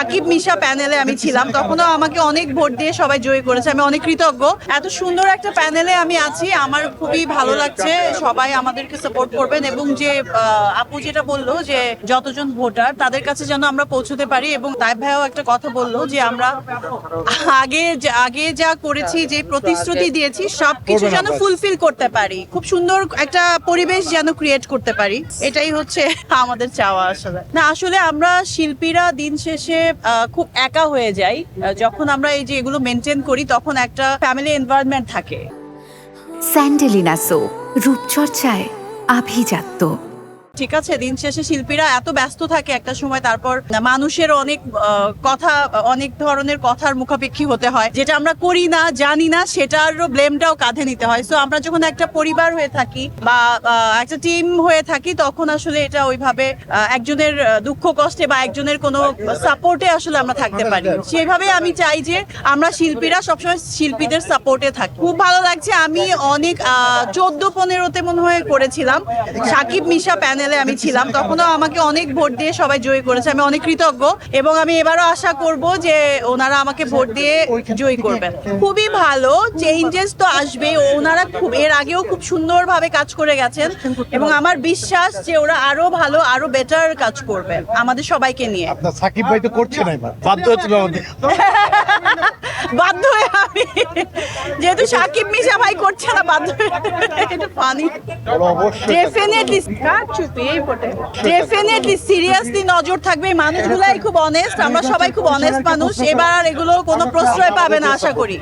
সাকিব মিশা প্যানেলে আমি ছিলাম, তখনও আমাকে অনেক ভোট দিয়ে সবাই জয়ী করেছে, আমি অনেক কৃতজ্ঞ। এত সুন্দর একটা প্যানেলে আমি আছি, আমার খুবই ভালো লাগছে। সবাই আমাদেরকে সাপোর্ট করবেন এবং যে আপু যেটা বললো যে যতজন ভোটার তাদের কাছে যেন আমরা পৌঁছতে পারি, এবং তাই ভাইও একটা কথা বললো যে আমরা আগে যা করেছি, যে প্রতিশ্রুতি দিয়েছি সবকিছু যেন ফুলফিল করতে পারি, খুব সুন্দর একটা পরিবেশ যেন ক্রিয়েট করতে পারি, এটাই হচ্ছে আমাদের চাওয়া। আসলে আমরা শিল্পীরা দিন শেষে খুব একা হয়ে যাই যখন আমরা এই যে এগুলো মেনটেন করি, তখন একটা ফ্যামিলি এনভায়রনমেন্ট থাকে। স্যান্ডেলিনা সো, রূপচর্চায় আভিজাত্য। ঠিক আছে, দিন শেষে শিল্পীরা এত ব্যস্ত থাকে একটা সময়, তারপর মানুষের অনেক ধরনের কথার মুখাপেক্ষী হতে হয়, যেটা আমরা করি না, জানি না, সেটারও ব্লেমটাও কাঁধে নিতে হয়। সো আমরা যখন একটা পরিবার হয়ে থাকি বা একটা টিম হয়ে থাকি, তখন আসলে এটা ওইভাবে একজনের দুঃখ কষ্টে বা একজনের কোনো সাপোর্টে আসলে আমরা থাকতে পারি। সেইভাবে আমি চাই যে আমরা শিল্পীরা সবসময় শিল্পীদের সাপোর্টে থাকি। খুব ভালো লাগছে। আমি অনেক 14-15-তে মনে হয় করেছিলাম, সাকিব মিশা প্যানেলে আমি ছিলাম, তখনও আমাকে অনেক ভোট দিয়ে সবাই জয়ী করেছে, আমি অনেক কৃতজ্ঞ। এবং আমি এবারও আশা করব যে ওনারা আমাকে ভোট দিয়ে জয়ী করবেন। খুবই ভালো, চেঞ্জেস তো আসবে। ওনারা এর আগেও খুব সুন্দরভাবে কাজ করে গেছেন এবং আমার বিশ্বাস যে ওরা আরো ভালো, আরো বেটার কাজ করবে আমাদের সবাইকে নিয়ে। আপনার সাকিব ভাই তো করছে না, এবার বাধ্য হচ্ছিল বাধ্য হয়ে আমি, যেহেতু সাকিব মিশা ভাই করছে না, বাধ্য হয়ে। এটা ফানি। ডেফিনেটলি সিরিয়াসলি নজর থাকবে। মানুষগুলাই খুব অনেস্ট, আমরা সবাই খুব অনেস্ট মানুষ। এবার এগুলো কোনো প্রশ্রয় পাবে না আশা করি।